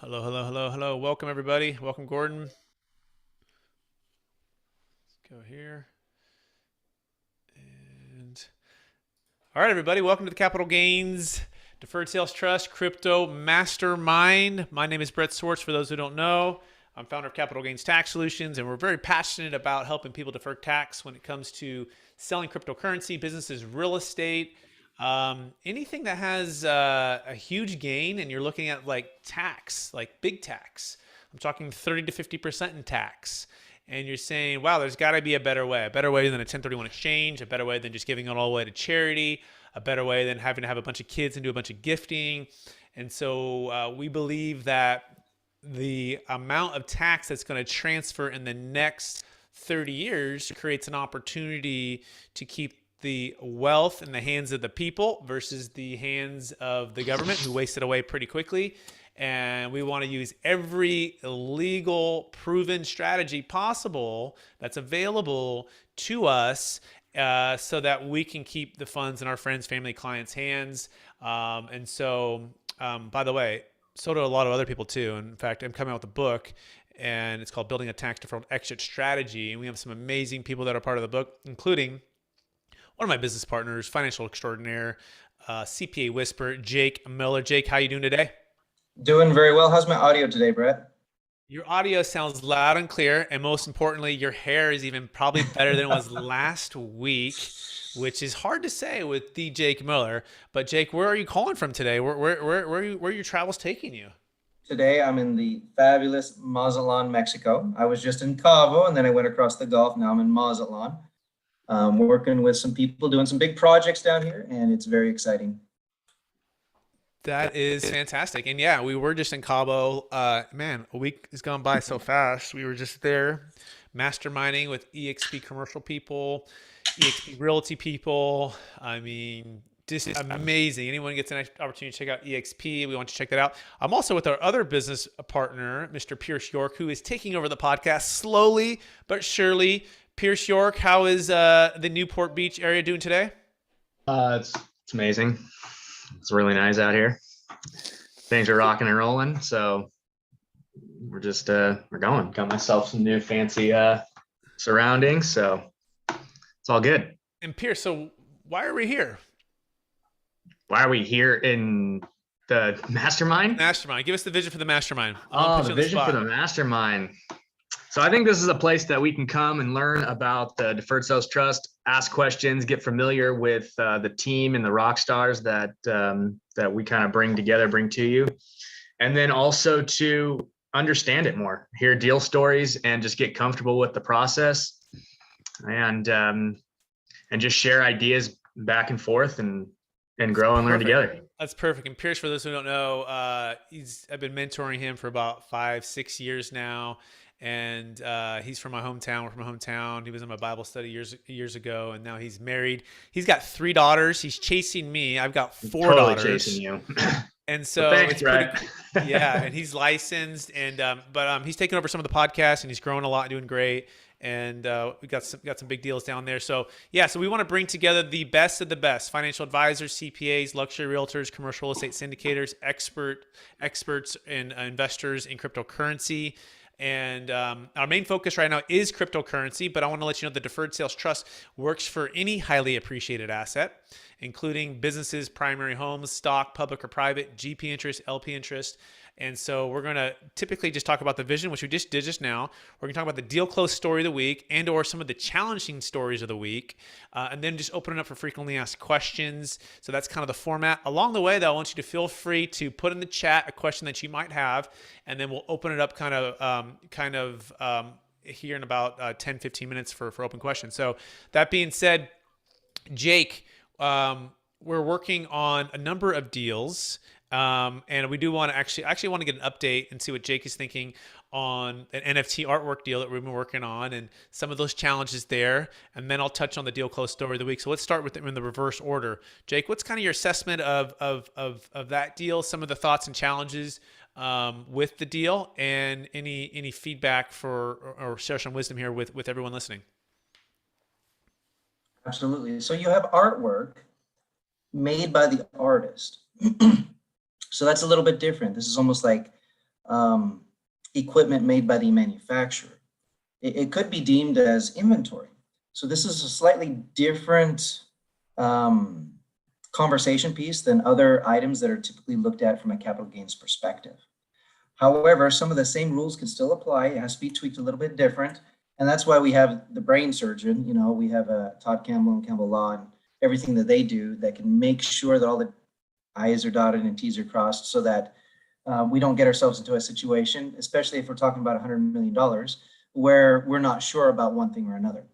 Hello, hello, hello, hello. Welcome, everybody. Welcome, Gordon. Let's go here. And all right, everybody. Welcome to the Capital Gains Deferred Sales Trust Crypto Mastermind. My name is Brett Swarts. For those who don't know, I'm founder of Capital Gains Tax Solutions, and we're very passionate about helping people defer tax when it comes to selling cryptocurrency, businesses, real estate, anything that has a huge gain, and you're looking at like tax, like big tax. I'm talking 30 to 50% in tax. And you're saying, wow, there's got to be a better way than a 1031 exchange, a better way than just giving it all away to charity, a better way than having to have a bunch of kids and do a bunch of gifting. And so we believe that the amount of tax that's going to transfer in the next 30 years creates an opportunity to keep the wealth in the hands of the people versus the hands of the government, who waste it away pretty quickly. And we want to use every legal proven strategy possible that's available to us, so that we can keep the funds in our friends, family, clients' hands. By the way, so do a lot of other people too. In fact, I'm coming out with a book, and it's called Building a Tax Deferred Exit Strategy. And we have some amazing people that are part of the book, including one of my business partners, financial extraordinaire, CPA whisper, Jake Miller. Jake, how you doing today? Doing very well. How's my audio today, Brett? Your audio sounds loud and clear, and most importantly, your hair is even probably better than it was last week, which is hard to say with the Jake Miller. But Jake, where are you calling from today? Where are your travels taking you? Today I'm in the fabulous Mazatlan, Mexico. I was just in Cabo and then I went across the Gulf. Now I'm in Mazatlan, working with some people doing some big projects down here, and it's very exciting. That is fantastic. And yeah, we were just in Cabo. Man, a week has gone by so fast. We were just there masterminding with EXP commercial people, EXP realty people. I mean, just amazing. Anyone gets an opportunity to check out EXP, we want to check that out. I'm also with our other business partner, Mr. Pierce York, who is taking over the podcast slowly but surely. Pierce York, how is the Newport Beach area doing today? It's amazing. It's really nice out here. Things are rocking and rolling. So we're just we're going. Got myself some new fancy surroundings. So it's all good. And Pierce, so why are we here? Why are we here in the mastermind? Mastermind. Give us the vision for the mastermind. Oh, the vision for the mastermind. So I think this is a place that we can come and learn about the Deferred Sales Trust, ask questions, get familiar with the team and the rock stars that that we kind of bring together, bring to you, and then also to understand it more, hear deal stories, and just get comfortable with the process, and just share ideas back and forth and grow and learn together. That's perfect. And Pierce, for those who don't know, I've been mentoring him for about 5-6 years now. And he's from my hometown. We're from my hometown. He was in my Bible study years ago, and now he's married. He's got 3 daughters. He's chasing me. I've got 4 totally daughters. Chasing you. And so well, thanks, right? Yeah, and he's licensed, and but he's taken over some of the podcasts, and he's growing a lot, doing great. And we got some big deals down there. So yeah, so we want to bring together the best of the best: financial advisors, CPAs, luxury realtors, commercial real estate syndicators, experts and investors in cryptocurrency. And our main focus right now is cryptocurrency, but I want to let you know the Deferred Sales Trust works for any highly appreciated asset, including businesses, primary homes, stock, public or private, GP interest, LP interest. And so we're going to typically just talk about the vision, which we just did just now. We're going to talk about the deal close story of the week and or some of the challenging stories of the week, and then just open it up for frequently asked questions. So that's kind of the format. Along the way, though, I want you to feel free to put in the chat a question that you might have, and then we'll open it up here in about 10-15 minutes for open questions. So that being said, Jake, we're working on a number of deals. And we do want to actually want to get an update and see what Jake is thinking on an NFT artwork deal that we've been working on and some of those challenges there. And then I'll touch on the deal close story of the week. So let's start with them in the reverse order. Jake, what's kind of your assessment of that deal, some of the thoughts and challenges with the deal, and any feedback or share some wisdom here with everyone listening? Absolutely. So you have artwork made by the artist. So that's a little bit different. This is almost like equipment made by the manufacturer. It could be deemed as inventory. So this is a slightly different conversation piece than other items that are typically looked at from a capital gains perspective. However, some of the same rules can still apply. It has to be tweaked a little bit different. And that's why we have the brain surgeon, we have Todd Campbell and Campbell Law and everything that they do that can make sure that all the I's are dotted and T's are crossed so that we don't get ourselves into a situation, especially if we're talking about $100 million, where we're not sure about one thing or another.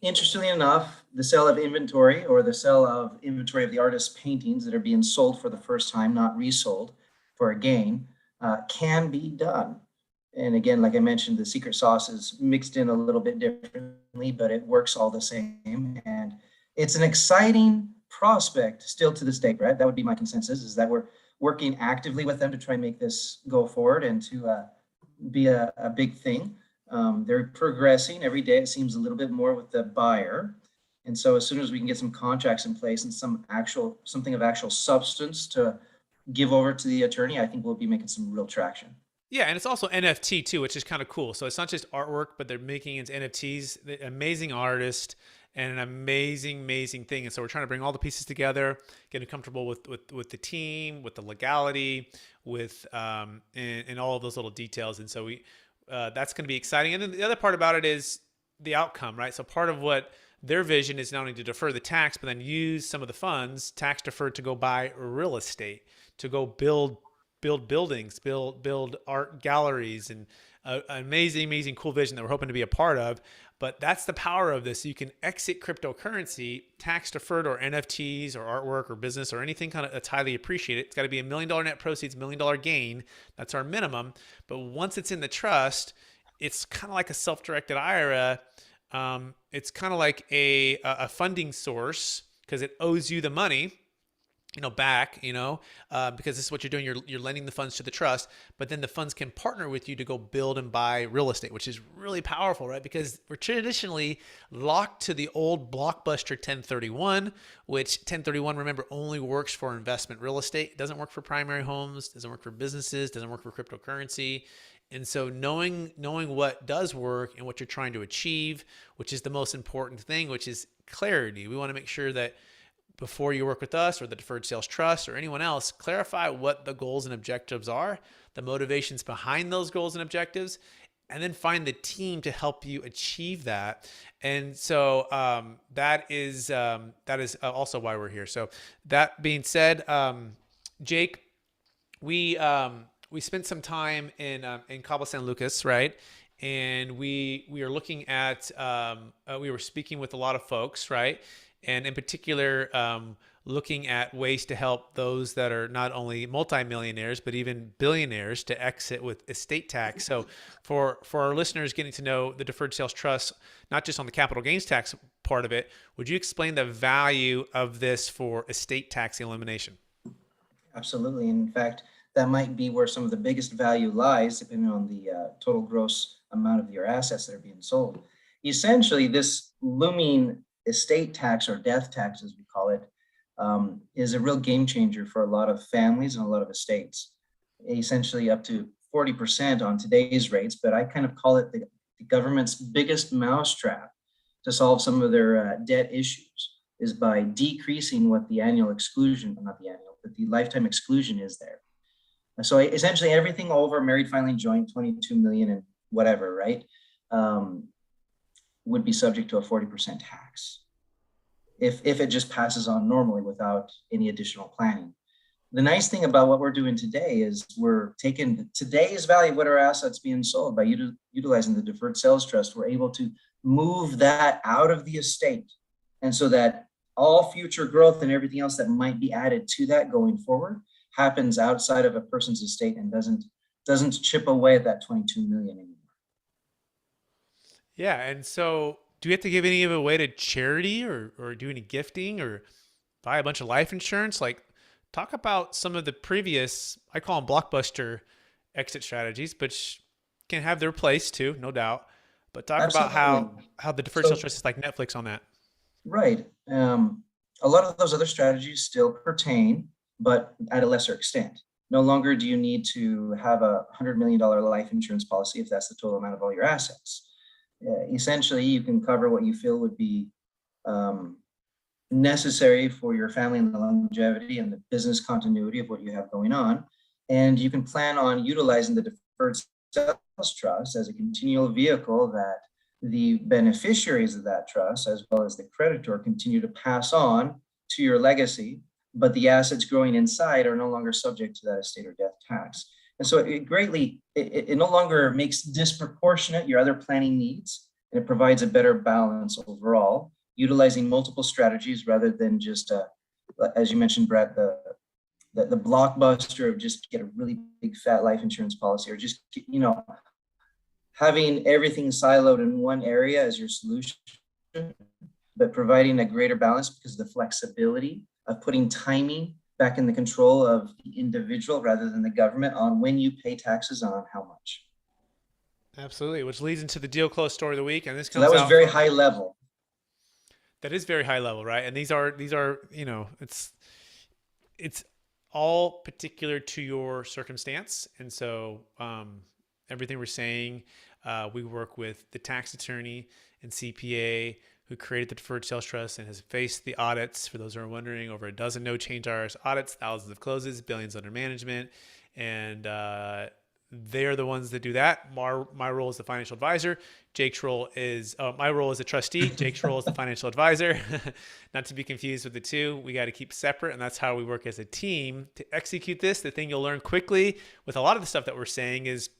Interestingly enough, the sale of inventory or the sale of inventory of the artist's paintings that are being sold for the first time, not resold for a gain, can be done. And again, like I mentioned, the secret sauce is mixed in a little bit differently, but it works all the same. And it's an exciting prospect still to this day, right? That would be my consensus, is that we're working actively with them to try and make this go forward and to be a big thing. They're progressing every day. It seems a little bit more with the buyer. And so as soon as we can get some contracts in place and something of actual substance to give over to the attorney, I think we'll be making some real traction. Yeah, and it's also NFT too, which is kind of cool. So it's not just artwork, but they're making it into NFTs. The amazing artist and an amazing thing. And so we're trying to bring all the pieces together, getting comfortable with the team, with the legality, with and all of those little details. And so that's going to be exciting. And then the other part about it is the outcome, right? So part of what their vision is not only to defer the tax, but then use some of the funds, tax deferred, to go buy real estate, to go build buildings, build art galleries, and an amazing, cool vision that we're hoping to be a part of. But that's the power of this. You can exit cryptocurrency, tax deferred, or NFTs or artwork or business or anything kind of that's highly appreciated. It's got to be $1 million net proceeds, $1 million gain. That's our minimum. But once it's in the trust, it's kind of like a self-directed IRA. It's kind of like a funding source because it owes you the money, back, because this is what you're doing. You're lending the funds to the trust, but then the funds can partner with you to go build and buy real estate, which is really powerful, right? Because we're traditionally locked to the old blockbuster 1031, which 1031, remember, only works for investment real estate. It doesn't work for primary homes, doesn't work for businesses, doesn't work for cryptocurrency. And so knowing what does work and what you're trying to achieve, which is the most important thing, which is clarity. We want to make sure that before you work with us or the Deferred Sales Trust or anyone else, clarify what the goals and objectives are, the motivations behind those goals and objectives, and then find the team to help you achieve that. And so that is also why we're here. So that being said, Jake, we spent some time in Cabo San Lucas, right? And we are looking at we were speaking with a lot of folks, right? And in particular, looking at ways to help those that are not only multimillionaires, but even billionaires to exit with estate tax. So for our listeners getting to know the Deferred Sales Trust, not just on the capital gains tax part of it, would you explain the value of this for estate tax elimination? Absolutely. In fact, that might be where some of the biggest value lies, depending on the total gross amount of your assets that are being sold. Essentially, this looming estate tax, or death tax as we call it, is a real game changer for a lot of families and a lot of estates. Essentially up to 40% on today's rates, but I kind of call it the government's biggest mousetrap to solve some of their debt issues, is by decreasing what the annual exclusion, not the annual, but the lifetime exclusion is there. So essentially everything over married filing joint, 22 million and whatever, right? Would be subject to a 40% tax if it just passes on normally without any additional planning. The nice thing about what we're doing today is we're taking today's value of what our assets being sold by utilizing the Deferred Sales Trust. We're able to move that out of the estate. And so that all future growth and everything else that might be added to that going forward happens outside of a person's estate and doesn't chip away at that 22 million anymore. Yeah, and so do we have to give any of it away to charity or do any gifting or buy a bunch of life insurance? Like, talk about some of the previous, I call them blockbuster exit strategies, but can have their place too, no doubt. But talk Absolutely. about how the Deferred Sales Trust is like Netflix on that. Right. A lot of those other strategies still pertain, but at a lesser extent. No longer do you need to have a $100 million life insurance policy if that's the total amount of all your assets. Essentially, you can cover what you feel would be necessary for your family and the longevity and the business continuity of what you have going on. And you can plan on utilizing the Deferred Sales Trust as a continual vehicle that the beneficiaries of that trust, as well as the creditor, continue to pass on to your legacy, but the assets growing inside are no longer subject to that estate or death tax. And so it no longer makes disproportionate your other planning needs, and it provides a better balance overall, utilizing multiple strategies rather than just, as you mentioned, Brett, the blockbuster of just get a really big fat life insurance policy, or just, having everything siloed in one area as your solution, but providing a greater balance because of the flexibility of putting timing back in the control of the individual rather than the government on when you pay taxes on how much. Absolutely, which leads into the deal close story of the week, and this So comes that was out very high level. That is very high level, right? And these are it's all particular to your circumstance, and so everything we're saying, we work with the tax attorney and CPA who created the Deferred Sales Trust and has faced the audits, for those who are wondering, over a dozen no change IRS audits, thousands of closes, billions under management, and they're the ones that do that. My role is the financial advisor. Jake's role is, my role is a trustee. Jake's role is the financial advisor. Not to be confused with the two. We got to keep separate, and that's how we work as a team to execute this. The thing you'll learn quickly with a lot of the stuff that we're saying is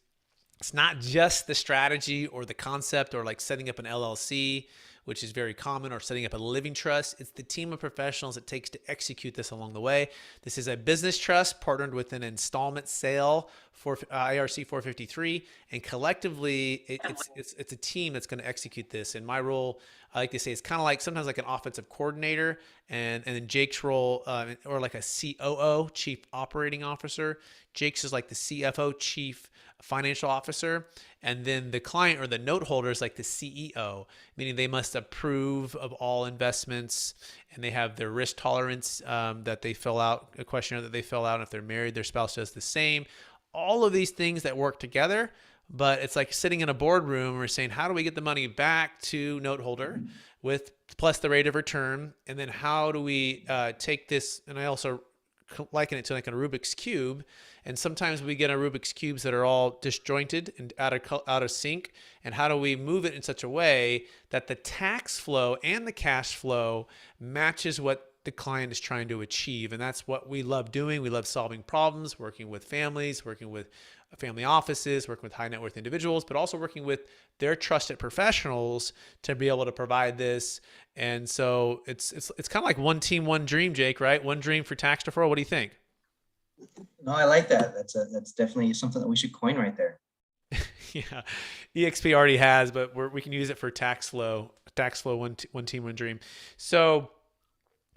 it's not just the strategy or the concept or like setting up an LLC, which is very common, or setting up a living trust. It's the team of professionals it takes to execute this along the way. This is a business trust partnered with an installment sale for IRC 453, and collectively, it's a team that's going to execute this. And my role, I like to say, is kind of like sometimes like an offensive coordinator, and then Jake's role, or like a COO, Chief Operating Officer. Jake's is like the CFO, Chief Financial Officer, and then the client or the note holder is like the CEO, meaning they must approve of all investments, and they have their risk tolerance that they fill out, a questionnaire that they fill out. And if they're married, their spouse does the same. All of these things that work together, but it's like sitting in a boardroom and we're saying, how do we get the money back to note holder with plus the rate of return? And then how do we take this? And I also liken it to like a Rubik's Cube. And sometimes we get a Rubik's Cubes that are all disjointed and out of sync. And how do we move it in such a way that the tax flow and the cash flow matches what the client is trying to achieve? And that's what we love doing. We love solving problems, working with families, working with family offices, working with high net worth individuals, but also working with their trusted professionals to be able to provide this. And so it's kind of like one team, one dream, Jake, right? One dream for tax deferral. What do you think? No, I like that. That's definitely something that we should coin right there. Yeah, EXP already has, but we can use it for tax flow. One team, one dream. So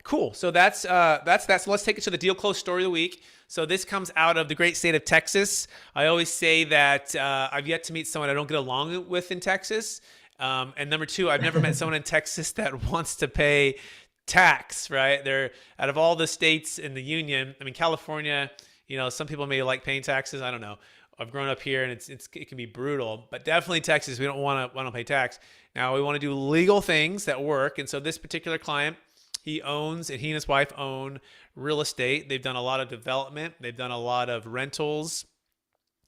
cool. So that's. So let's take it to the deal close story of the week. So this comes out of the great state of Texas. I always say that I've yet to meet someone I don't get along with in Texas. And number two, I've never met someone in Texas that wants to pay tax, right? They're out of all the states in the union. I mean, California, some people may like paying taxes. I don't know. I've grown up here and it can be brutal, but definitely Texas, we don't want to pay tax. Now we want to do legal things that work. And so this particular client, he and his wife own real estate. They've done a lot of development. They've done a lot of rentals,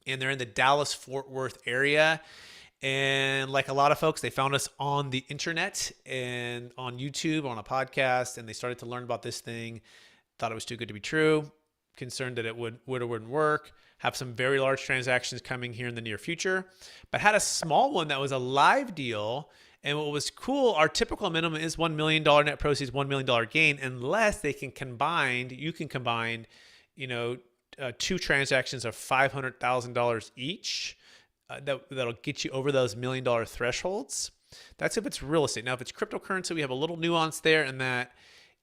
and they're in the Dallas-Fort Worth area. And like a lot of folks, they found us on the internet and on YouTube, on a podcast, and they started to learn about this thing, thought it was too good to be true, concerned that it would or wouldn't work, have some very large transactions coming here in the near future, but had a small one that was a live deal. And what was cool, our typical minimum is $1 million net proceeds, $1 million gain, unless you can combine, two transactions of $500,000 each. That'll get you over those $1 million thresholds. That's if it's real estate. Now, if it's cryptocurrency, we have a little nuance there in that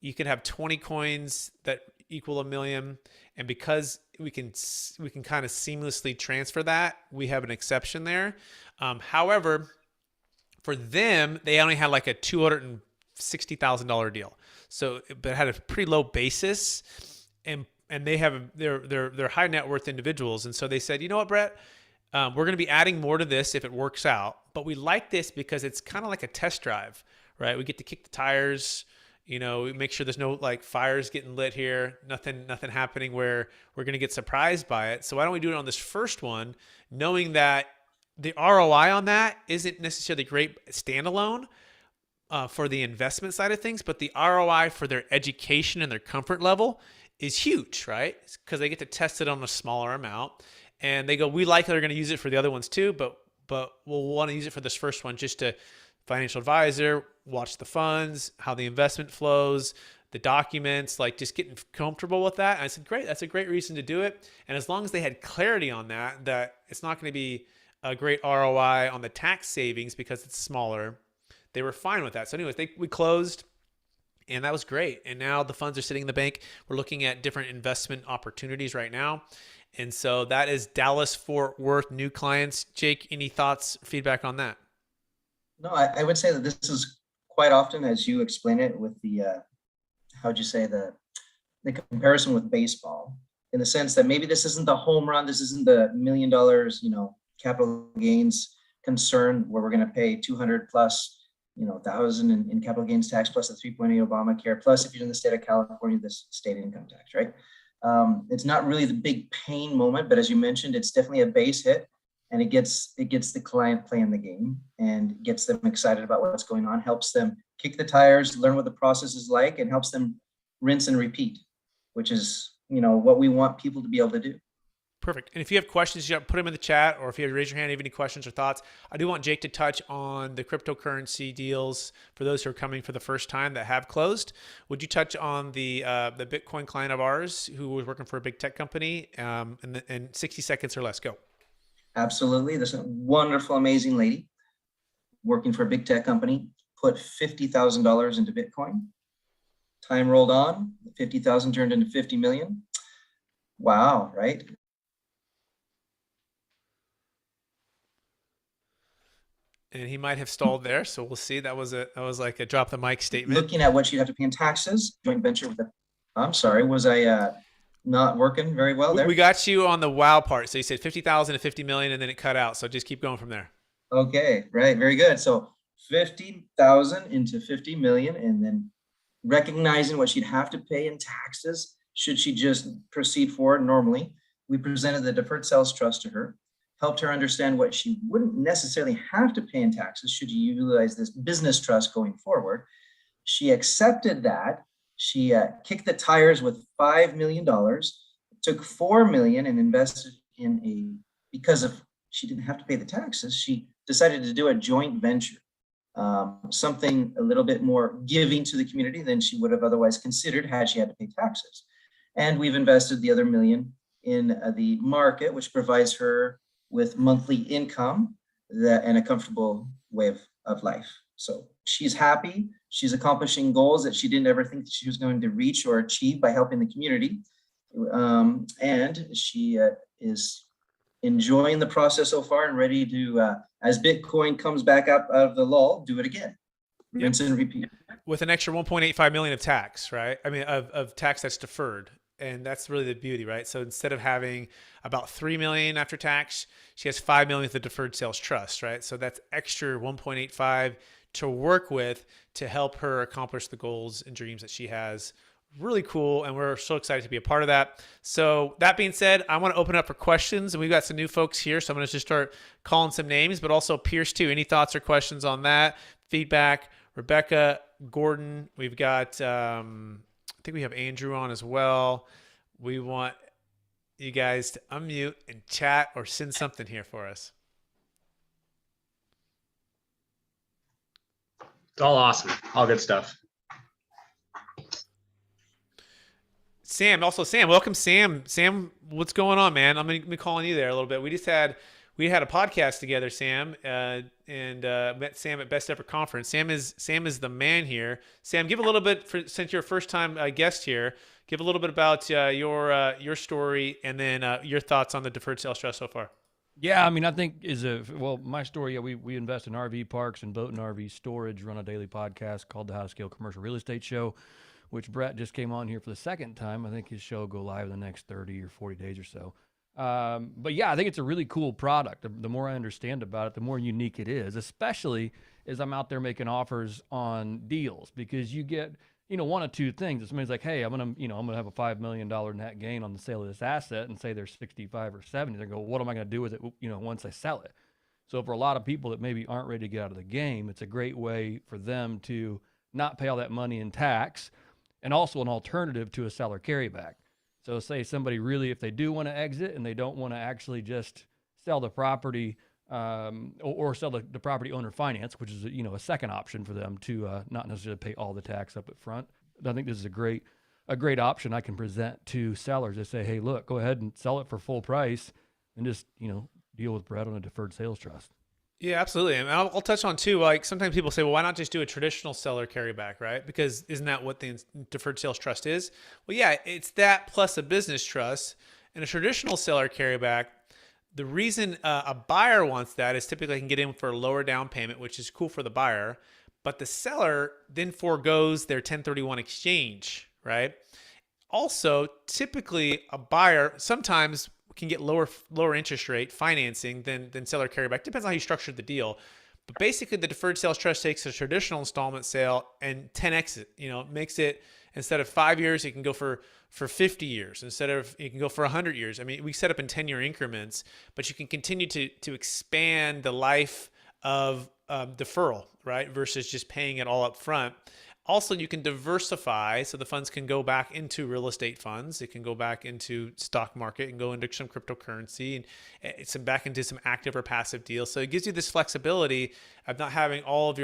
you can have 20 coins that equal $1 million. And because we can kind of seamlessly transfer that, we have an exception there. However, for them, they only had like a $260,000 deal. So, but it had a pretty low basis. And and they're high net worth individuals. And so they said, you know what, Brett, we're going to be adding more to this if it works out. But we like this because it's kind of like a test drive, right? We get to kick the tires. We make sure there's no like fires getting lit here, nothing happening where we're going to get surprised by it. So why don't we do it on this first one, knowing that the ROI on that isn't necessarily great standalone for the investment side of things, but the ROI for their education and their comfort level is huge, right? Because they get to test it on a smaller amount, and they go, we like that they're going to use it for the other ones too, but we'll want to use it for this first one just to financial advisor, watch the funds, how the investment flows, the documents, like just getting comfortable with that. And I said, great, that's a great reason to do it. And as long as they had clarity on that it's not going to be a great ROI on the tax savings because it's smaller, they were fine with that. So anyways, we closed, and that was great. And now the funds are sitting in the bank. We're looking at different investment opportunities right now. And so that is Dallas Fort Worth new clients. Jake, any thoughts, feedback on that? No, I would say that this is quite often, as you explain it, with the how'd you say the comparison with baseball, in the sense that maybe this isn't the home run, this isn't the $1 million, capital gains concern where we're going to pay 200 plus, thousand in capital gains tax plus the 3.8 Obamacare plus if you're in the state of California, this state income tax, right? It's not really the big pain moment, but as you mentioned, it's definitely a base hit. And it gets the client playing the game and gets them excited about what's going on, helps them kick the tires, learn what the process is like, and helps them rinse and repeat, which is, what we want people to be able to do. Perfect. And if you have questions, you put them in the chat, or if you raise your hand, you have any questions or thoughts. I do want Jake to touch on the cryptocurrency deals for those who are coming for the first time that have closed. Would you touch on the Bitcoin client of ours who was working for a big tech company in 60 seconds or less? Go. Absolutely. This wonderful, amazing lady working for a big tech company put $50,000 into Bitcoin. Time rolled on, 50,000 turned into 50 million. Wow, right? And he might have stalled there, so we'll see. That was like a drop the mic statement. Looking at what she'd have to pay in taxes, joint venture with I'm sorry, was I not working very well there? We got you on the wow part. So you said 50,000 to 50 million, and then it cut out. So just keep going from there. Okay, right. Very good. So 50,000 into 50 million, and then recognizing what she'd have to pay in taxes should she just proceed forward normally. We presented the Deferred Sales Trust to her, helped her understand what she wouldn't necessarily have to pay in taxes should you utilize this business trust going forward. She accepted that. She kicked the tires with $5 million, took $4 million and invested because she didn't have to pay the taxes, she decided to do a joint venture, something a little bit more giving to the community than she would have otherwise considered had she had to pay taxes. And we've invested the other $1 million in the market, which provides her with monthly income and a comfortable way of life. So she's happy. She's accomplishing goals that she didn't ever think that she was going to reach or achieve by helping the community. And she is enjoying the process so far and ready to, as Bitcoin comes back up out of the lull, do it again. Rinse and repeat. With an extra 1.85 million of tax, right? I mean, of tax that's deferred. And that's really the beauty, right? So instead of having about 3 million after tax, she has 5 million with the Deferred Sales Trust, right? So that's extra 1.85 to work with to help her accomplish the goals and dreams that she has. Really cool. And we're so excited to be a part of that. So that being said, I want to open up for questions, and we've got some new folks here. So I'm going to just start calling some names, but also Pierce too. Any thoughts or questions on that? Feedback, Rebecca, Gordon, we've got, I think we have Andrew on as well. We want you guys to unmute and chat or send something here for us. It's all awesome. All good stuff. Sam, welcome Sam. Sam, what's going on, man? I'm gonna be calling you there a little bit. We had a podcast together, Sam, and met Sam at Best Ever Conference. Sam is the man here. Sam, give a little bit since you're a first time guest here. Give a little bit about your story and then your thoughts on the Deferred Sales Trust so far. Yeah, I mean, I think my story. Yeah, we invest in RV parks and boat and RV storage. Run a daily podcast called the High Scale Commercial Real Estate Show. which Brett just came on here for the second time. I think his show will go live in the next 30 or 40 days or so. But yeah, I think it's a really cool product. The more I understand about it, the more unique it is, especially as I'm out there making offers on deals, because you get, one of two things. If somebody's like, hey, I'm going to have a $5 million net gain on the sale of this asset, and say they're 65 or 70, they go, what am I going to do with it, once I sell it? So for a lot of people that maybe aren't ready to get out of the game, it's a great way for them to not pay all that money in tax, and also an alternative to a seller carryback. So say somebody really, if they do want to exit and they don't want to actually just sell the property, or sell the property owner finance, which is a second option for them to not necessarily pay all the tax up at front. I think this is a great option I can present to sellers. They say, hey, look, go ahead and sell it for full price, and just deal with Brett on a deferred sales trust. Yeah, absolutely. And I'll touch on too, like sometimes people say, well, why not just do a traditional seller carryback, right? Because isn't that what the deferred sales trust is? Well, yeah, it's that plus a business trust. And a traditional seller carryback, the reason a buyer wants that is typically they can get in for a lower down payment, which is cool for the buyer, but the seller then forgoes their 1031 exchange, right? Also, typically a buyer sometimes can get lower interest rate financing than seller carryback. Depends on how you structured the deal. But basically, the deferred sales trust takes a traditional installment sale and 10x it. Makes it, instead of 5 years, it can go for 50 years. Instead of, you can go for 100 years. I mean, we set up in 10-year increments, but you can continue to expand the life of deferral, right? Versus just paying it all up front. Also, you can diversify, so the funds can go back into real estate funds. It can go back into stock market and go into some cryptocurrency, and it's back into some active or passive deals. So it gives you this flexibility of not having all of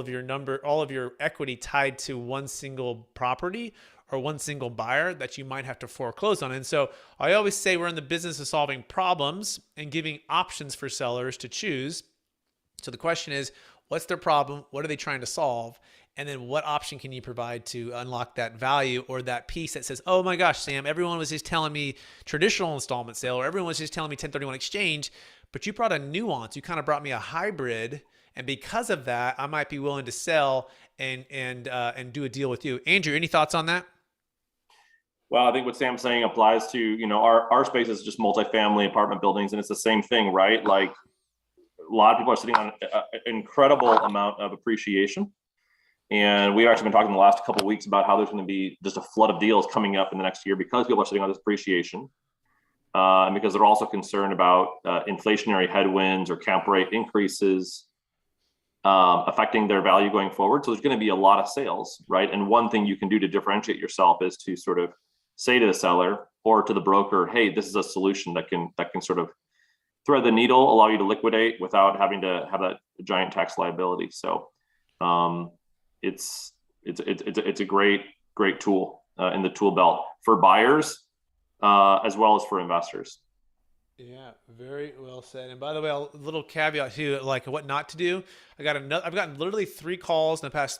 your equity tied to one single property or one single buyer that you might have to foreclose on. And so I always say we're in the business of solving problems and giving options for sellers to choose. So the question is, what's their problem? What are they trying to solve? And then what option can you provide to unlock that value, or that piece that says, oh my gosh, Sam, everyone was just telling me traditional installment sale, or everyone was just telling me 1031 exchange, but you brought a nuance. You kind of brought me a hybrid. And because of that, I might be willing to sell and do a deal with you. Andrew, any thoughts on that? Well, I think what Sam's saying applies to, our space is just multifamily apartment buildings, and it's the same thing, right? Like, a lot of people are sitting on an incredible amount of appreciation. And we've actually been talking the last couple of weeks about how there's going to be just a flood of deals coming up in the next year because people are sitting on this appreciation. And because they're also concerned about inflationary headwinds or cap rate increases affecting their value going forward. So there's going to be a lot of sales, right? And one thing you can do to differentiate yourself is to sort of say to the seller or to the broker, hey, this is a solution that can sort of thread the needle, allow you to liquidate without having to have that giant tax liability. So it's a great tool in the tool belt for buyers as well as for investors. Yeah, very well said. And by the way, a little caveat too, like what not to do. I've gotten literally 3 calls in the past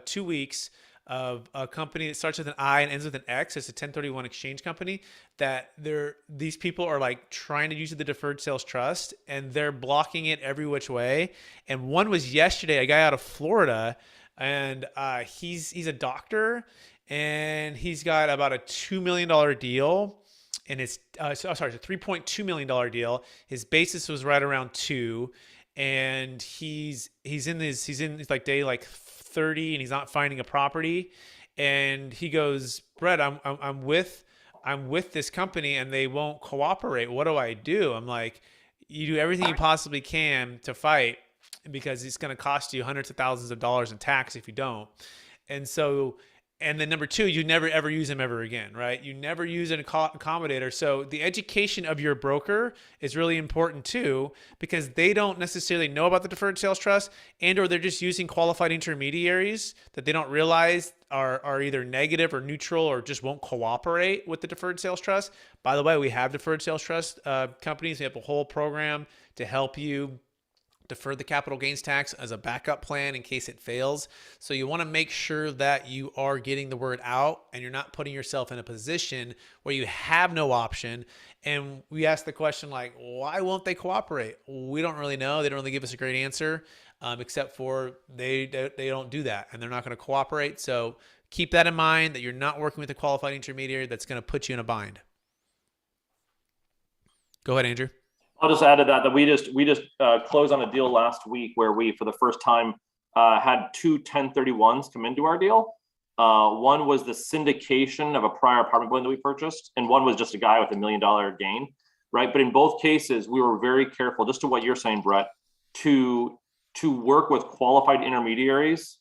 2 weeks of a company that starts with an I and ends with an X. It's a 1031 exchange company that these people are like trying to use the deferred sales trust, and they're blocking it every which way. And one was yesterday, a guy out of Florida, and he's a doctor, and he's got about a $2 million deal. And it's it's a $3.2 million deal. His basis was right around 2, and he's in like day like 30, and he's not finding a property. And he goes, Brett, I'm with this company and they won't cooperate. What do I do? I'm like, you do everything you possibly can to fight, because it's going to cost you hundreds of thousands of dollars in tax if you don't. And then number 2, you never ever use them ever again, right? You never use an accommodator. So the education of your broker is really important too, because they don't necessarily know about the deferred sales trust, or they're just using qualified intermediaries that they don't realize are either negative or neutral or just won't cooperate with the deferred sales trust. By the way, we have deferred sales trust companies. We have a whole program to help you defer the capital gains tax as a backup plan in case it fails. So you want to make sure that you are getting the word out and you're not putting yourself in a position where you have no option. And we ask the question like, why won't they cooperate? We don't really know. They don't really give us a great answer, except for they don't do that and they're not going to cooperate. So keep that in mind, that you're not working with a qualified intermediary that's going to put you in a bind. Go ahead, Andrew. I'll just add to that we just closed on a deal last week where we, for the first time, had two 1031s come into our deal. One was the syndication of a prior apartment building that we purchased, and one was just a guy with $1 million gain, right? But in both cases, we were very careful, just to what you're saying, Brett, to work with qualified intermediaries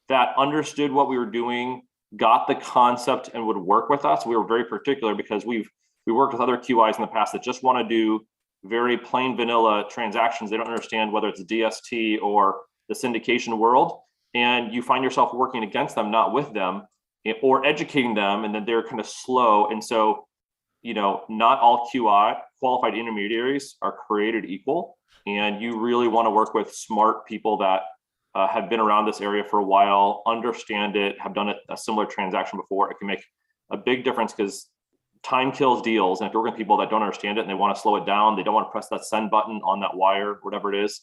that understood what we were doing, got the concept, and would work with us. We were very particular because we worked with other QIs in the past that just want to do very plain vanilla transactions. They don't understand whether it's DST or the syndication world. And you find yourself working against them, not with them, or educating them, and then they're kind of slow. And so, not all QI qualified intermediaries are created equal. And you really want to work with smart people that have been around this area for a while, understand it, have done a similar transaction before. It can make a big difference because time kills deals. And if you're working with people that don't understand it and they want to slow it down, they don't want to press that send button on that wire, whatever it is,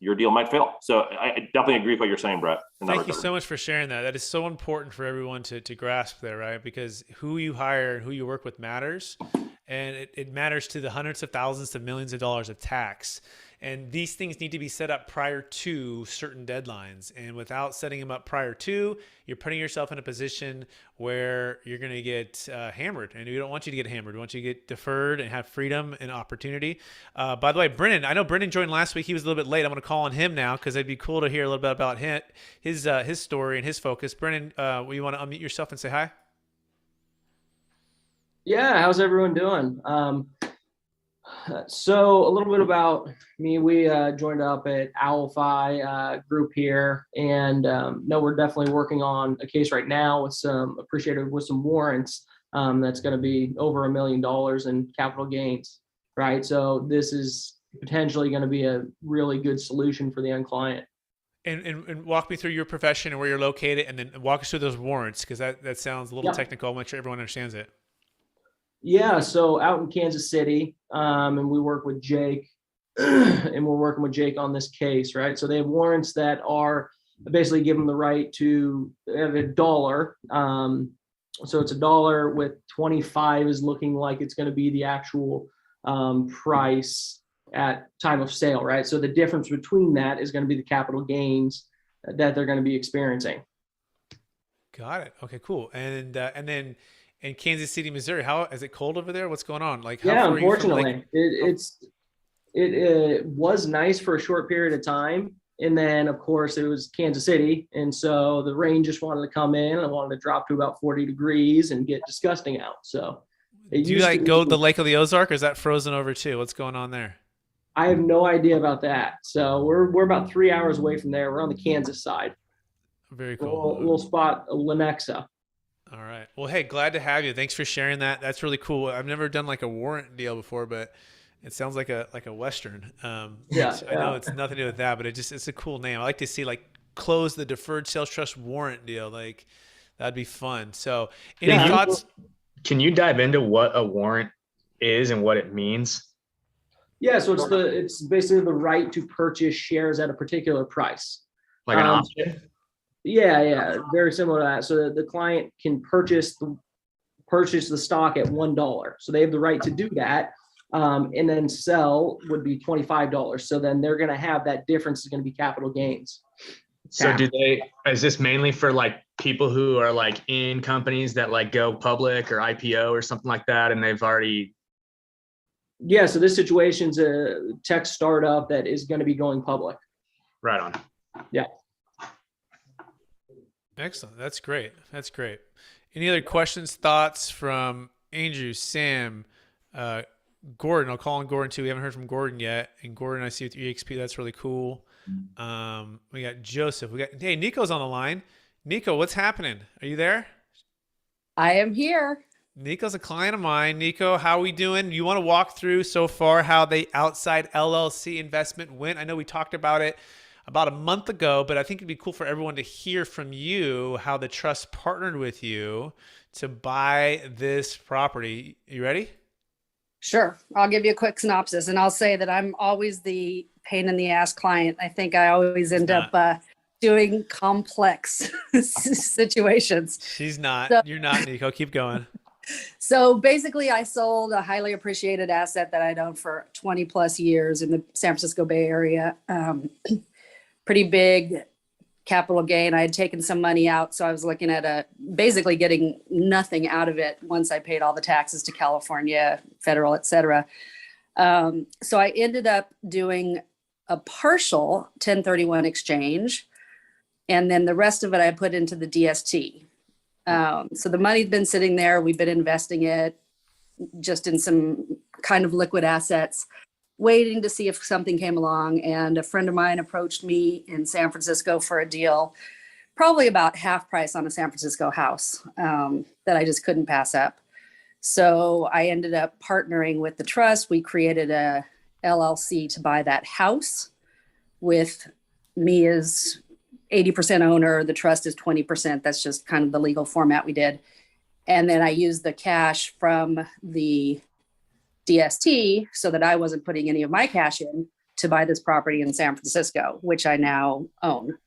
your deal might fail. So I definitely agree with what you're saying, Brett. Thank you so much for sharing that. That is so important for everyone to grasp there, right? Because who you hire and who you work with matters. And it matters to the hundreds of thousands to millions of dollars of tax. And these things need to be set up prior to certain deadlines. And without setting them up prior to, you're putting yourself in a position where you're going to get hammered. And we don't want you to get hammered. We want you to get deferred and have freedom and opportunity. By the way, Brennan, I know Brennan joined last week. He was a little bit late. I'm going to call on him now because it'd be cool to hear a little bit about his story and his focus. Brennan, you want to unmute yourself and say hi? Yeah, how's everyone doing? So a little bit about me. We joined up at OwlFi group here, and we're definitely working on a case right now with some warrants that's going to be over $1 million in capital gains, right? So this is potentially going to be a really good solution for the end client. And walk me through your profession and where you're located, and then walk us through those warrants because that sounds a little technical. I'll make sure everyone understands it. Yeah, so out in Kansas City, and we work with Jake, and we're working with Jake on this case, right? So they have warrants that are basically give them the right to have $1. So it's $1 with 25 is looking like it's going to be the actual price at time of sale, right? So the difference between that is going to be the capital gains that they're going to be experiencing. Got it. Okay, cool. And then in Kansas City, Missouri, how is it cold over there? What's going on? Like, how far unfortunately, are you from, it was nice for a short period of time, and then of course it was Kansas City, and so the rain just wanted to come in and wanted to drop to about 40 degrees and get disgusting out. So, do you go to the Lake of the Ozark, or is that frozen over too? What's going on there? I have no idea about that. So we're about 3 hours away from there. We're on the Kansas side. Very cool. Little spot, Lenexa. All right. Well, hey, glad to have you. Thanks for sharing that. That's really cool. I've never done like a warrant deal before, but it sounds like a Western. I know it's nothing to do with that, but it's a cool name. I like to see like close the Deferred Sales Trust warrant deal. Like that'd be fun. So any thoughts? Can you dive into what a warrant is and what it means? Yeah. So it's basically the right to purchase shares at a particular price. Like an option? Yeah, very similar to that. So the client can purchase the stock at $1. So they have the right to do that. And then sell would be $25. So then they're going to have that difference is going to be capital gains. So is this mainly for like people who are like in companies that like go public or IPO or something like that, and they've already? Yeah. So this situation's a tech startup that is going to be going public. Right on. Yeah. Excellent. That's great. Any other questions, thoughts from Andrew, Sam, Gordon? I'll call on Gordon too. We haven't heard from Gordon yet. And Gordon, I see with EXP, that's really cool. We got Joseph. Hey, Nico's on the line. Nico, what's happening? Are you there? I am here. Nico's a client of mine. Nico, how are we doing? You want to walk through so far how the outside LLC investment went? I know we talked about it about a month ago, but I think it'd be cool for everyone to hear from you how the trust partnered with you to buy this property. You ready? Sure. I'll give you a quick synopsis, and I'll say that I'm always the pain in the ass client. I think I always end up doing complex situations. She's not. So- You're not, Nico. Keep going. So basically, I sold a highly appreciated asset that I'd owned for 20 plus years in the San Francisco Bay Area. Pretty big capital gain. I had taken some money out, so I was looking at basically getting nothing out of it once I paid all the taxes to California, federal, et cetera. So I ended up doing a partial 1031 exchange, and then the rest of it I put into the DST. So the money's been sitting there. We've been investing it just in some kind of liquid assets, waiting to see if something came along. And a friend of mine approached me in San Francisco for a deal, probably about half price on a San Francisco house that I just couldn't pass up. So I ended up partnering with the trust. We created a LLC to buy that house with me as 80% owner, the trust is 20%. That's just kind of the legal format we did. And then I used the cash from the DST so that I wasn't putting any of my cash in to buy this property in San Francisco, which I now own.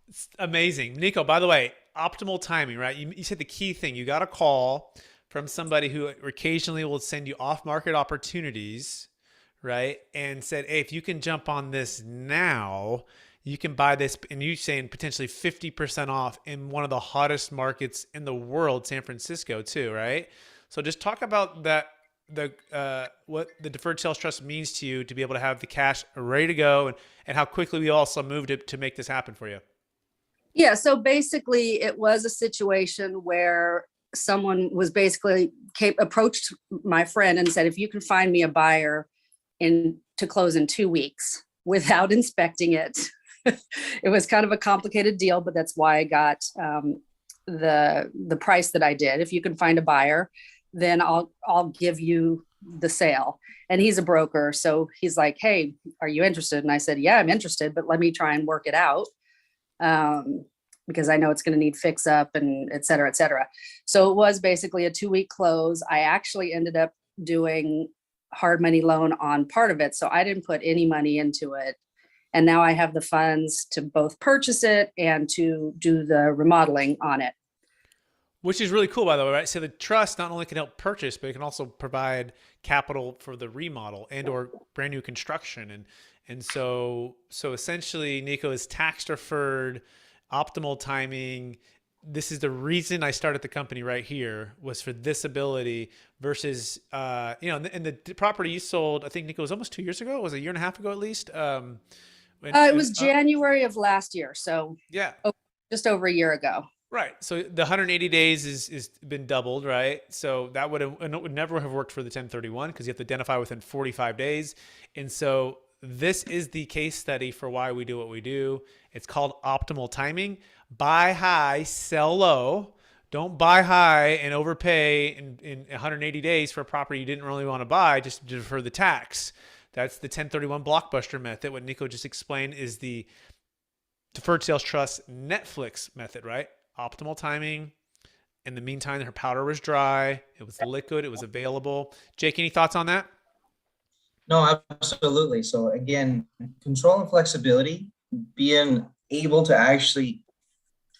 It's amazing. Nico, by the way, optimal timing, right? You said the key thing. You got a call from somebody who occasionally will send you off-market opportunities, right? And said, hey, if you can jump on this now, you can buy this, and you saying potentially 50% off in one of the hottest markets in the world, San Francisco too, right? So just talk about that, what the Deferred Sales Trust means to you to be able to have the cash ready to go, and how quickly we also moved it to make this happen for you. Yeah, so basically it was a situation where someone was basically approached my friend and said, if you can find me a buyer to close in 2 weeks without inspecting it. It was kind of a complicated deal, but that's why I got the price that I did. If you can find a buyer, then I'll give you the sale. And he's a broker, so he's like, hey, are you interested? And I said, yeah, I'm interested, but let me try and work it out, because I know it's going to need fix up and et cetera, et cetera. So it was basically a 2-week close. I actually ended up doing hard money loan on part of it, so I didn't put any money into it. And now I have the funds to both purchase it and to do the remodeling on it. Which is really cool, by the way, right? So the trust not only can help purchase, but it can also provide capital for the remodel and or brand new construction. And so essentially, Nico, is tax deferred, optimal timing. This is the reason I started the company right here, was for this ability versus, and the property you sold, I think, Nico, was almost 2 years ago. It was a year and a half ago, at least. It was January of last year. So yeah, just over a year ago. Right. So the 180 days is been doubled, right? So that would never have worked for the 1031 because you have to identify within 45 days. And so this is the case study for why we do what we do. It's called optimal timing. Buy high, sell low. Don't buy high and overpay in 180 days for a property you didn't really want to buy just to defer the tax. That's the 1031 blockbuster method. What Nico just explained is the Deferred Sales Trust Netflix method, right? Optimal timing. In the meantime, her powder was dry. It was liquid. It was available. Jake, any thoughts on that? No, absolutely. So again, control and flexibility, being able to actually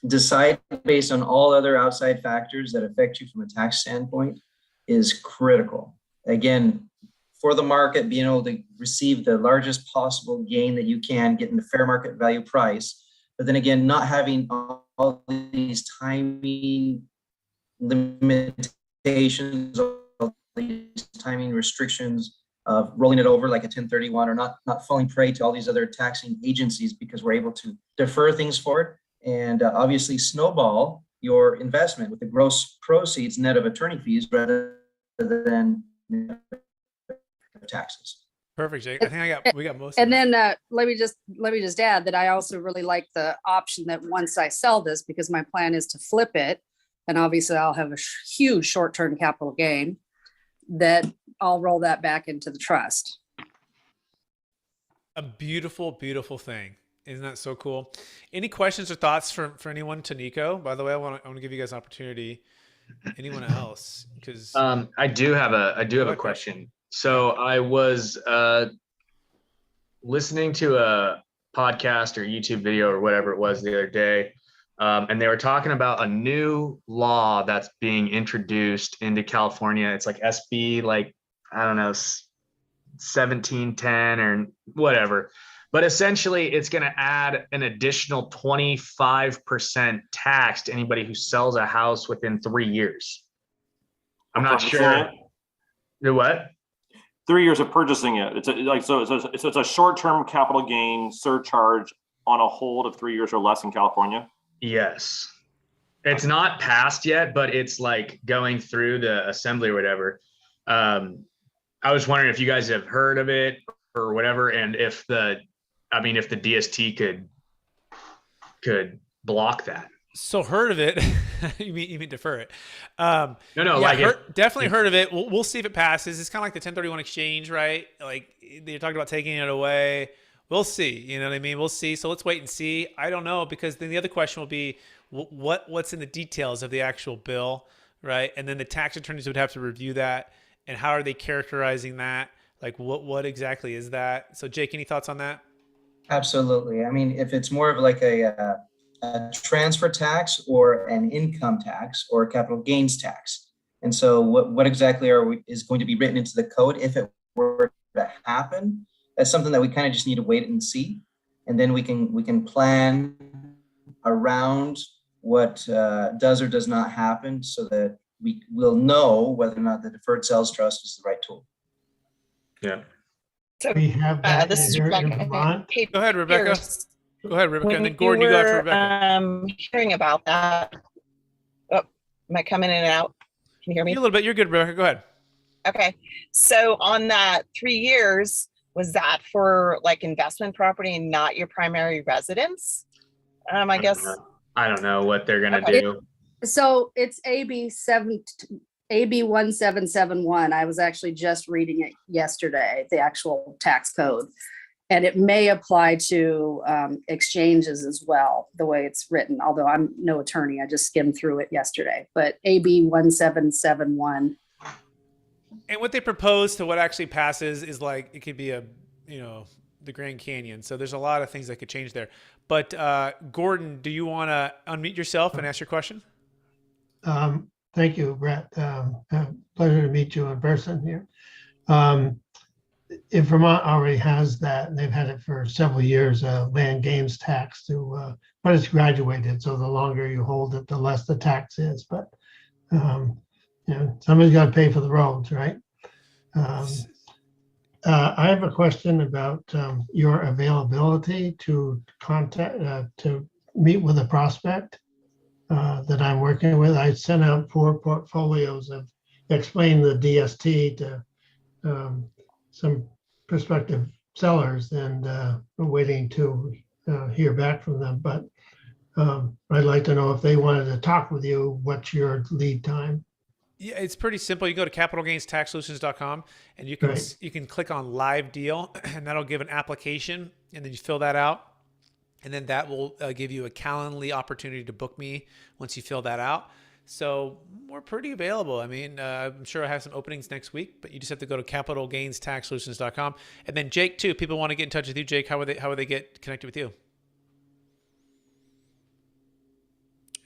decide based on all other outside factors that affect you from a tax standpoint is critical. Again, for the market, being able to receive the largest possible gain that you can, getting the fair market value price, but then again, not having all these timing limitations, all these timing restrictions of rolling it over like a 1031, or not falling prey to all these other taxing agencies, because we're able to defer things for it and obviously snowball your investment with the gross proceeds net of attorney fees rather than taxes. Perfect, Jake. I think we got most. And then let me just add that I also really like the option that once I sell this, because my plan is to flip it, and obviously I'll have a huge short-term capital gain, that I'll roll that back into the trust. A beautiful, beautiful thing. Isn't that so cool? Any questions or thoughts for anyone to Nico? By the way, I want to give you guys an opportunity. Anyone else? Because I do have a question. So I was listening to podcast or YouTube video or whatever it was the other day. And they were talking about a new law that's being introduced into California. It's like SB, like, I don't know, 1710 or whatever. But essentially, it's going to add an additional 25% tax to anybody who sells a house within 3 years. I'm not sure. Do what? 3 years of purchasing it. It's a short-term capital gain surcharge on a hold of 3 years or less in California. Yes. It's not passed yet, but it's like going through the assembly or whatever. I was wondering if you guys have heard of it or whatever, and if the DST could block that. So heard of it. you mean defer it. No, Yeah, like definitely heard of it. We'll see if it passes. It's kind of like the 1031 exchange, right? Like they talked about taking it away. We'll see. You know what I mean? We'll see. So let's wait and see. I don't know, because then the other question will be what's in the details of the actual bill, right? And then the tax attorneys would have to review that. And how are they characterizing that? Like what exactly is that? So Jake, any thoughts on that? Absolutely. I mean, if it's more of like a transfer tax or an income tax or a capital gains tax. And so what exactly is going to be written into the code if it were to happen? That's something that we kind of just need to wait and see. And then we can plan around what does or does not happen, so that we will know whether or not the deferred sales trust is the right tool. Yeah. So We have that this is here in Rebecca. Vermont. Hey, Go ahead, Rebecca. Pierce, Go ahead, Rebecca. when And then Gordon, you go after Rebecca. hearing about that. Oh, am I coming in and out? Can you hear me? A little bit. You're good, Rebecca. Go ahead. Okay. So on that 3 years, was that for like investment property and not your primary residence? I guess. I don't know what they're gonna Okay. do. So it's AB 1771. I was actually just reading it yesterday, the actual tax code. And it may apply to exchanges as well, the way it's written, although I'm no attorney. I just skimmed through it yesterday. But AB 1771. And what they propose to what actually passes is like, it could be the Grand Canyon. So there's a lot of things that could change there. But Gordon, do you want to unmute yourself and ask your question? Thank you, Brett. Pleasure to meet you in person here. If Vermont already has that, and they've had it for several years, land gains tax but it's graduated. So the longer you hold it, the less the tax is. But somebody's got to pay for the roads, right? I have a question about your availability to meet with a prospect that I'm working with. I sent out 4 portfolios of explain the DST to some prospective sellers, and we're waiting to hear back from them. But I'd like to know if they wanted to talk with you, what's your lead time? Yeah, it's pretty simple. You go to capitalgainstaxsolutions.com and you can click on live deal, and that'll give an application, and then you fill that out. And then that will give you a Calendly opportunity to book me once you fill that out. So we're pretty available. I mean, I'm sure I have some openings next week, but you just have to go to capitalgainstaxsolutions.com. And then Jake too, people want to get in touch with you. Jake, how would they get connected with you?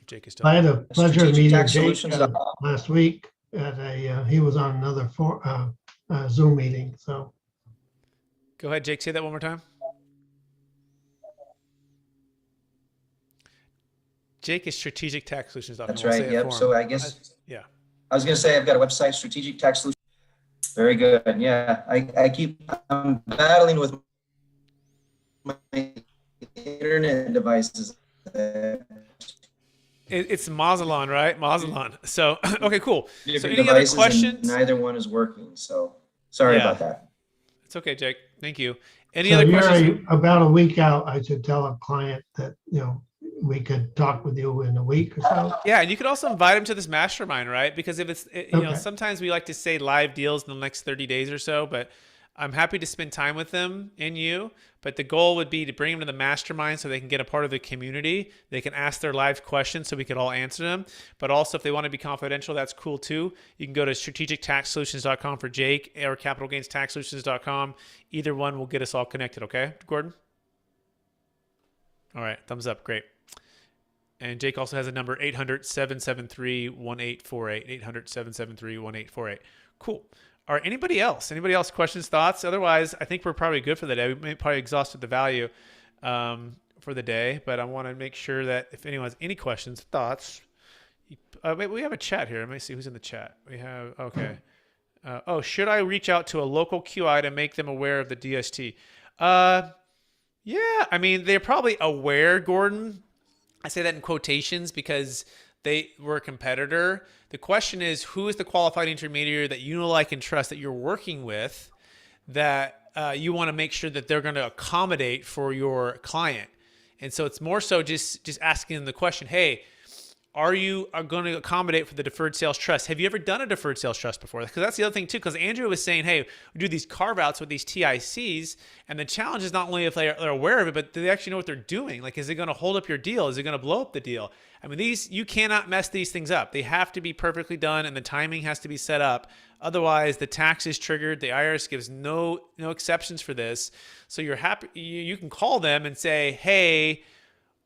Jake is still. I had a pleasure of meeting Jake Strategictaxsolutions.com. last week he was on another Zoom meeting. So Go ahead, Jake. Say that one more time. Jake is strategictaxsolutions.com. That's We'll say right. it Yep. for him. So I guess Yeah. I was going to say I've got a website, Strategic Tax Solutions. Very good. Yeah, I'm battling with my internet devices. It's Mazalon, right? Mazalon. So, okay, cool. So Different any other devices, and questions? neither one is working. So sorry about that. It's okay, Jake. Thank you. Any so other you're questions? about a week out. I should tell a client that, we could talk with you in a week or so. Yeah, and you could also invite them to this mastermind, right? Because if it's, Okay. sometimes we like to say live deals in the next 30 days or so, but I'm happy to spend time with them and you. But the goal would be to bring them to the mastermind so they can get a part of the community. They can ask their live questions so we could all answer them. But also, if they want to be confidential, that's cool too. You can go to strategictaxsolutions.com for Jake or capitalgainstaxsolutions.com. Either one will get us all connected. Okay, Gordon? All right. Thumbs up. Great. And Jake also has a number 800-773-1848. 800-773-1848. Cool. All right. Anybody else? Anybody else? Questions, thoughts? Otherwise, I think we're probably good for the day. We may probably exhausted the value for the day, but I want to make sure that if anyone has any questions, thoughts. Wait, we have a chat here. Let me see who's in the chat. We have, okay. Should I reach out to a local QI to make them aware of the DST? Yeah, I mean, they're probably aware, Gordon. I say that in quotations because they were a competitor. The question is, who is the qualified intermediary that you know, like, and trust that you're working with that you want to make sure that they're going to accommodate for your client? And so it's more so just asking them the question, hey, are you going to accommodate for the deferred sales trust? Have you ever done a deferred sales trust before? Because that's the other thing too, because Andrew was saying, hey, we do these carve outs with these TICs. And the challenge is not only if they're aware of it, but do they actually know what they're doing? Like, is it going to hold up your deal? Is it going to blow up the deal? I mean, you cannot mess these things up. They have to be perfectly done and the timing has to be set up. Otherwise, the tax is triggered. The IRS gives no exceptions for this. So you're happy. You can call them and say, hey,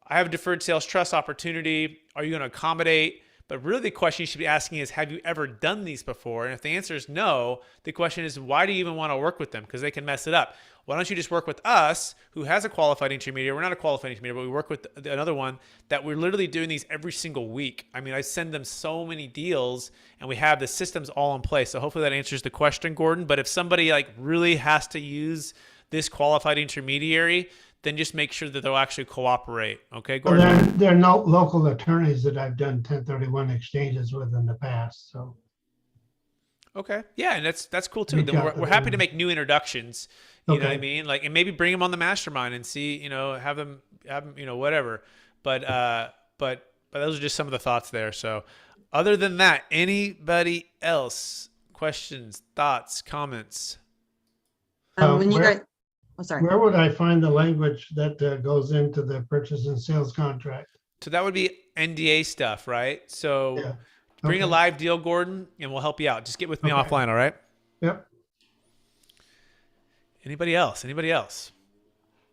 I have a deferred sales trust opportunity. Are you going to accommodate? But really the question you should be asking is, have you ever done these before? And if the answer is no, the question is, why do you even want to work with them? Because they can mess it up. Why don't you just work with us, who has a qualified intermediary? We're not a qualified intermediary, but we work with another one that we're literally doing these every single week. I mean, I send them so many deals and we have the systems all in place. So hopefully that answers the question, Gordon. But if somebody like really has to use this qualified intermediary, then just make sure that they'll actually cooperate. Okay, Gordon? Well, there are no local attorneys that I've done 1031 exchanges with in the past. So. Okay. Yeah, and that's cool too. Then we're happy to make new introductions. You know what I mean? Like, and maybe bring them on the mastermind and see, have them, whatever. But those are just some of the thoughts there. So other than that, anybody else? Questions, thoughts, comments? When you guys, oh, sorry. Where would I find the language that goes into the purchase and sales contract? So that would be NDA stuff, right? So bring a live deal, Gordon, and we'll help you out. Just get with me offline, all right? Yep. Anybody else? Anybody else?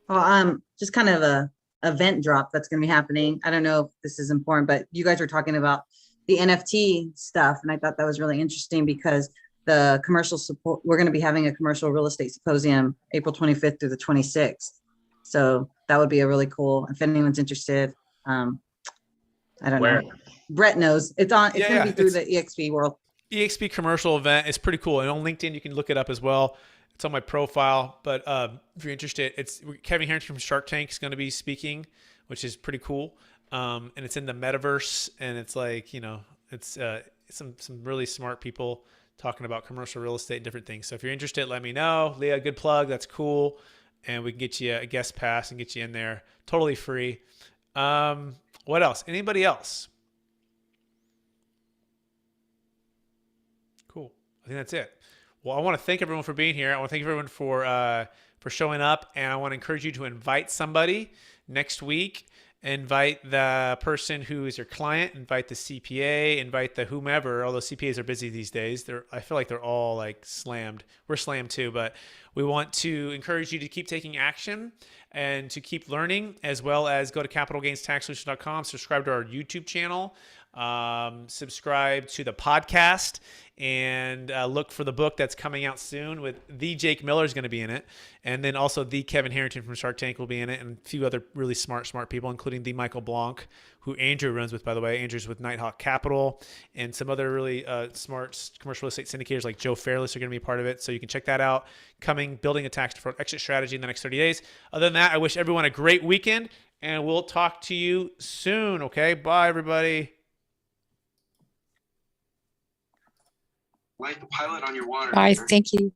Well, just kind of a event drop that's going to be happening. I don't know if this is important, but you guys were talking about the NFT stuff, and I thought that was really interesting because the commercial support, we're going to be having a commercial real estate symposium April 25th through the 26th. So that would be a really cool, if anyone's interested. I don't know. Brett knows. It's going to be through the EXP world. EXP commercial event is pretty cool. And on LinkedIn, you can look it up as well. It's on my profile. But if you're interested, it's Kevin Harrington from Shark Tank is going to be speaking, which is pretty cool. And it's in the metaverse. And it's like, it's some really smart people talking about commercial real estate and different things. So if you're interested, let me know. Leah, good plug. That's cool. And we can get you a guest pass and get you in there. Totally free. What else? Anybody else? Cool. I think that's it. Well, I want to thank everyone for being here. I want to thank everyone for showing up. And I want to encourage you to invite somebody next week. Invite the person who is your client, invite the CPA, invite the whomever, although CPAs are busy these days. I feel like they're all like slammed. We're slammed too, but we want to encourage you to keep taking action and to keep learning, as well as go to capitalgainstaxsolutions.com, subscribe to our YouTube channel, subscribe to the podcast, and look for the book that's coming out soon with the Jake Miller is going to be in it. And then also the Kevin Harrington from Shark Tank will be in it, and a few other really smart people, including the Michael Blanc, who Andrew runs with, by the way. Andrew's with Nighthawk Capital, and some other really smart commercial real estate syndicators like Joe Fairless are going to be a part of it. So you can check that out. Coming, building a tax deferred exit strategy in the next 30 days. Other than that, I wish everyone a great weekend, and we'll talk to you soon. Okay. Bye, everybody. Light the pilot on your water. Bye. Thank you.